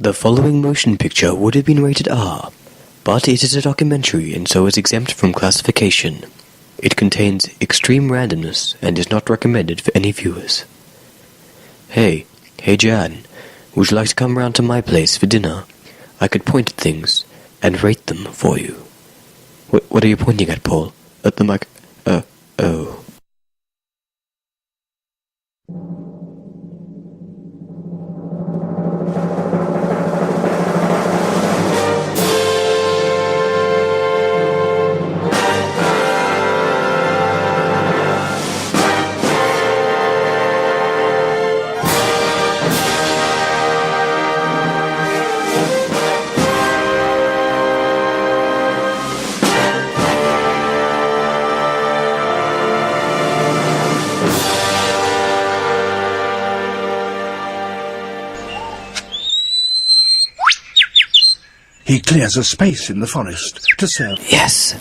The following motion picture would have been rated R, but it is a documentary and so is exempt from classification. It contains extreme randomness and is not recommended for any viewers. Hey Jan, would you like to come round to my place for dinner? I could point at things and rate them for you. What are you pointing at, Paul? At the mic... oh. He clears a space in the forest to serve. Yes,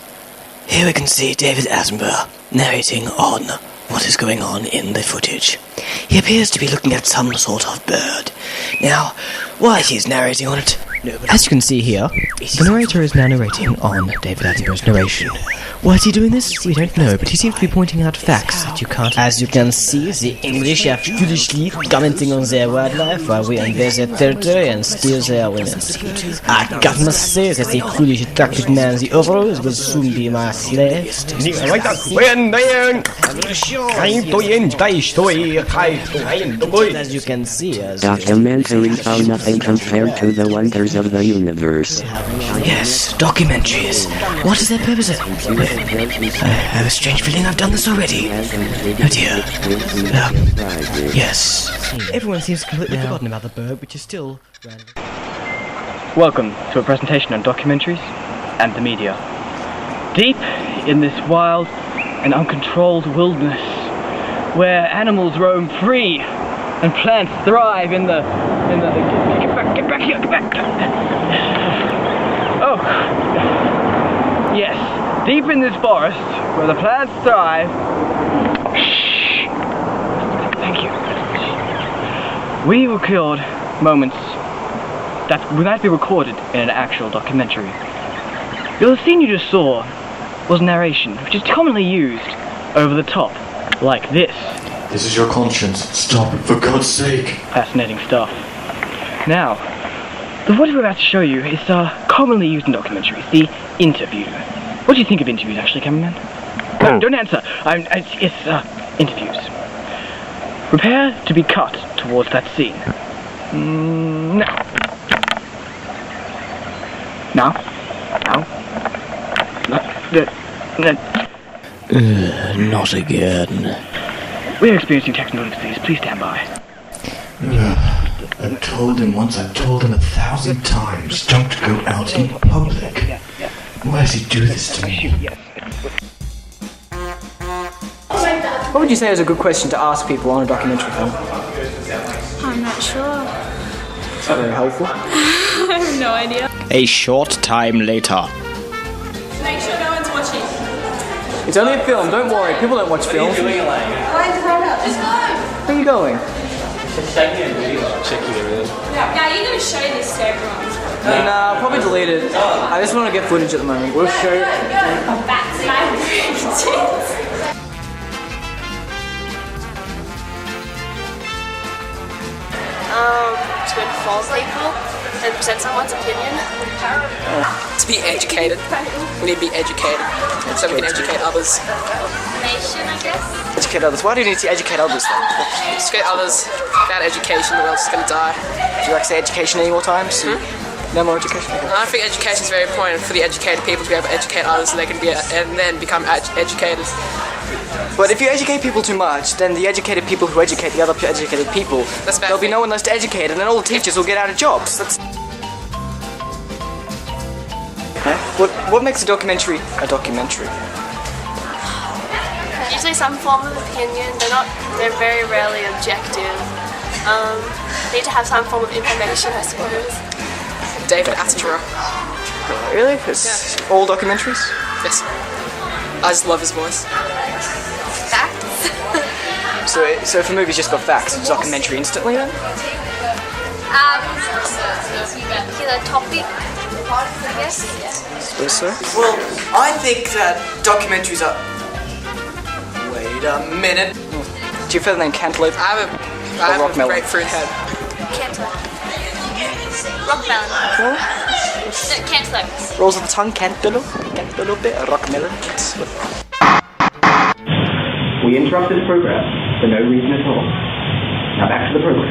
here we can see David Attenborough narrating on what is going on in the footage. He appears to be looking at some sort of bird. Now, while he's narrating on it, as you can see here, the narrator is now narrating on David Attenborough's narration. Why is he doing this? We don't know, but he seems to be pointing out facts that you can't... As you can see, the English are foolishly commenting on their wildlife while we invade their territory and steal their women. I must say that the foolish attractive man the overalls will soon be my slave. As you can see, Documentaries are nothing compared to the wonders of the universe. Yes, documentaries. What is their purpose? I have a strange feeling I've done this already. Oh dear. Yes. Everyone seems completely forgotten about the bird, which is still random. Welcome to a presentation on documentaries and the media. Deep in this wild and uncontrolled wilderness, where animals roam free and plants thrive in the get back here. Oh, yes, deep in this forest where the plants thrive. Shh. Thank you. We record moments that would not be recorded in an actual documentary. The scene you just saw was narration, which is commonly used over the top, like this. This is your conscience. Stop it, for God's sake. Fascinating stuff. Now, the footage we're about to show you is commonly used in documentaries, the interview. What do you think of interviews, actually, cameraman? No, don't answer. It's interviews. Prepare to be cut towards that scene. Now. Not again. We're experiencing technical difficulties. Please stand by. I've told him once, I've told him 1,000 times, don't go out in public. Why does he do this to me? What would you say is a good question to ask people on a documentary film? I'm not sure. It's not very helpful. I have no idea. A short time later. Make sure no one's watching. It's only a film, don't worry. People don't watch films. Where are you going? Checking everything. Yeah, you're going to show this to everyone. Nah, probably delete it. I just want to get footage at the moment. We'll show you. That's my bridges. To inform people and present someone's opinion. To be educated. We need to be educated so we can educate others. Information, I guess. Educate others. Why do you need to educate others then? Educate others. Without education, the world's just going to die. Do you like to say education any more times? No more education? Okay. I think education is very important for the educated people to be able to educate others so they can be and then become educated. But if you educate people too much, then the educated people who educate the other educated people, there'll be no one left to educate, and then all the teachers will get out of jobs. That's... Okay. What makes a documentary a documentary? Usually some form of opinion. They're very rarely objective. Need to have some form of information, I suppose. David Attenborough. Really? It's all documentaries? Yes. I just love his voice. Facts. So if a movie's just got facts, it's documentary instantly then? particular topic, I guess. Suppose so. Well, I think that documentaries are... Wait a minute. Do you feel the name Cantaloupe? I have rock a melon. grapefruit head. Cantaloupe. Rock melon. No, cantaloupe. Rolls of the tongue, cantaloupe, rock melon. We interrupted the program for no reason at all. Now back to the program.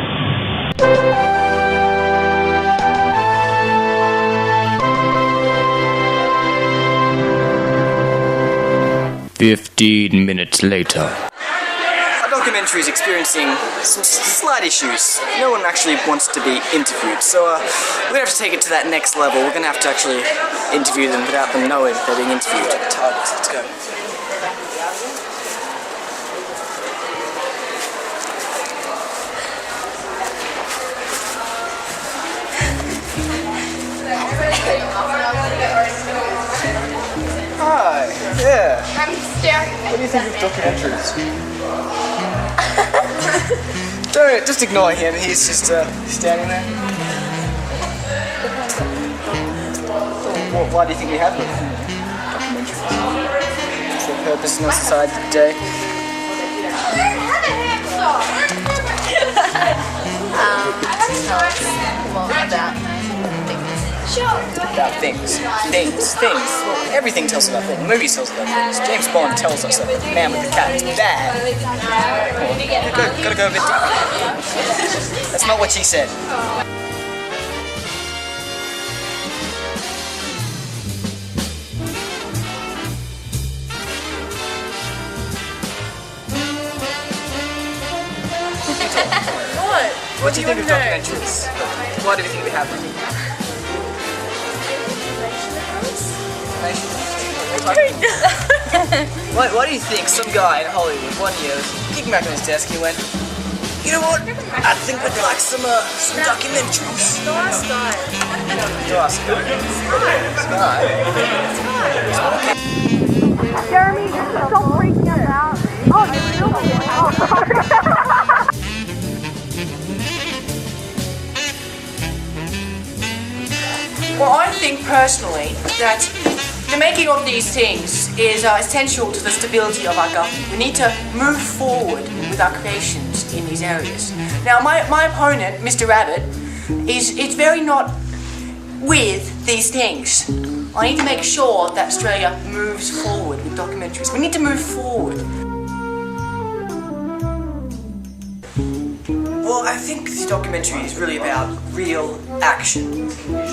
15 minutes later. Our documentary is experiencing some slight issues. No one actually wants to be interviewed, so we're gonna have to take it to that next level. We're gonna have to actually interview them without them knowing they're being interviewed. Targets, let's go. Hi, yeah. I'm staring. What do you think of documentaries? Don't, just ignore him, he's just standing there. Why do you think we have them? Documentaries. What's their purpose in our society today? About things. Well, everything tells us about things. Movies tells us about things. James Bond tells us that the man with the cat is bad. Gotta go a bit deeper. That's not what she said. What do you think of documentaries? Why do you think we have them? Why do you think some guy in Hollywood one year was kicking back on his desk and he went, you know what? I think we'd like some documentaries. Sky. Jeremy, don't freak us out. Oh, you filmed it. Oh, sorry. Well, I think personally that the making of these things is essential to the stability of our government. We need to move forward with our creations in these areas. Now, my opponent, Mr. Rabbit, is very not with these things. I need to make sure that Australia moves forward with documentaries. We need to move forward. Well, I think this documentary is really about real action.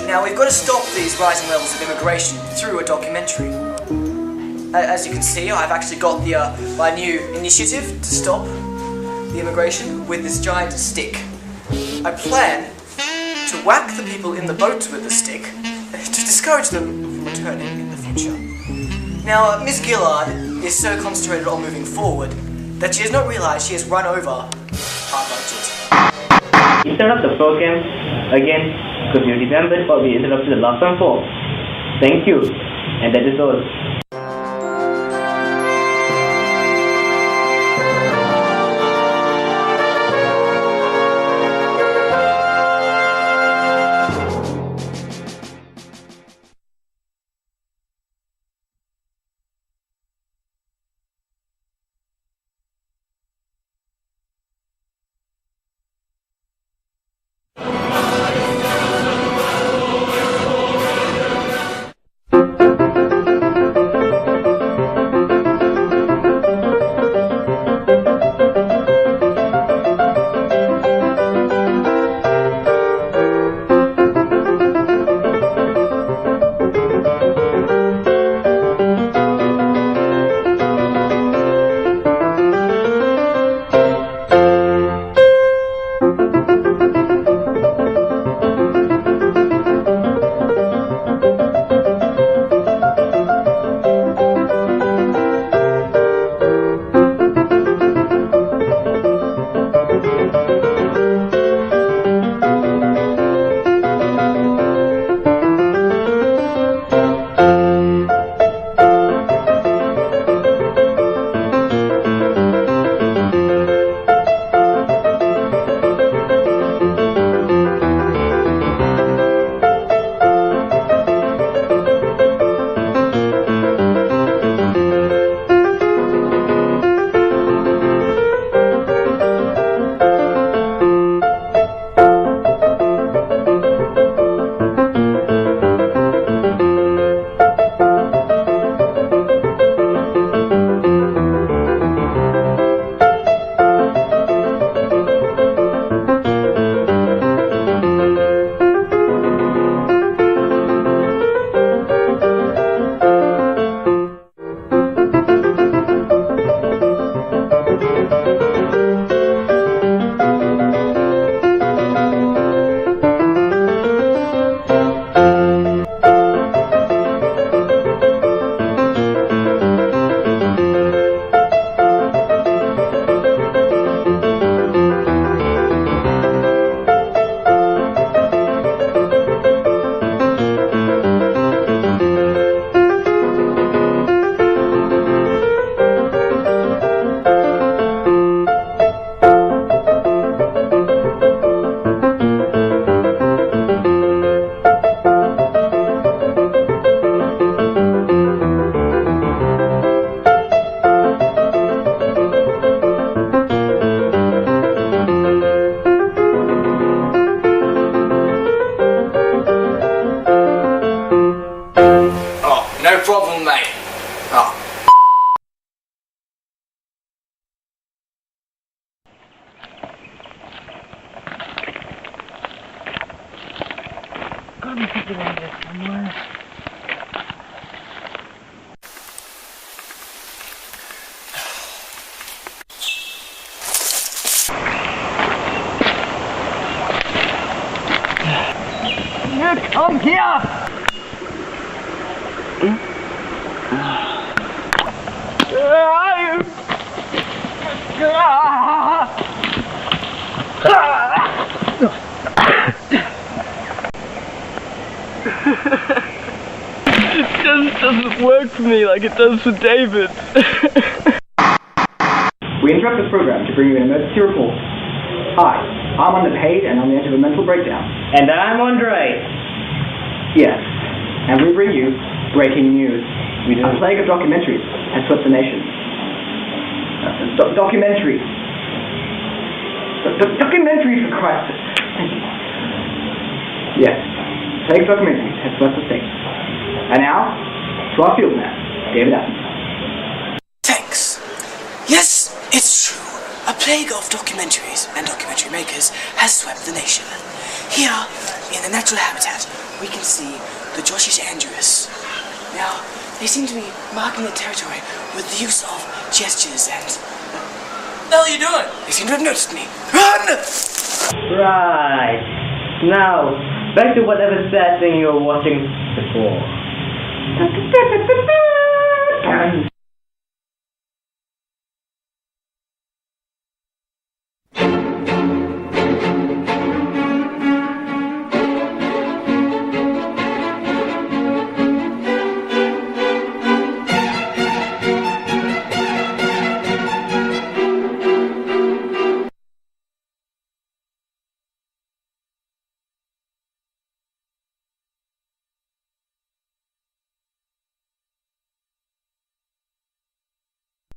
Now, we've got to stop these rising levels of immigration through a documentary. As you can see, I've actually got my new initiative to stop the immigration with this giant stick. I plan to whack the people in the boats with the stick to discourage them from returning in the future. Now, Miss Gillard is so concentrated on moving forward that she has not realised she has run over our budget. Instead of the program, again, could you remember what we interrupted the last one for? Thank you, and that is all. No problem, mate. Oh. Gotta be something like this somewhere. You come here! It just doesn't work for me like it does for David. We interrupt this program to bring you an emergency report. Hi, I'm underpaid and on the edge of a mental breakdown. And I'm Andre. Yes, and we bring you breaking news. A plague of documentaries has swept the nation. Documentaries. Documentaries, for Christ's sake. Thank you. Yes, plague of documentaries has swept the state. And now, to our field man, David Attenborough. Thanks. Yes, it's true. A plague of documentaries and documentary makers has swept the nation. Here, in the natural habitat, we can see the Joshish Andrews. Now, they seem to be marking their territory with the use of gestures and... What the hell are you doing? They seem to have noticed me. Run! Right. Now, back to whatever sad thing you were watching before.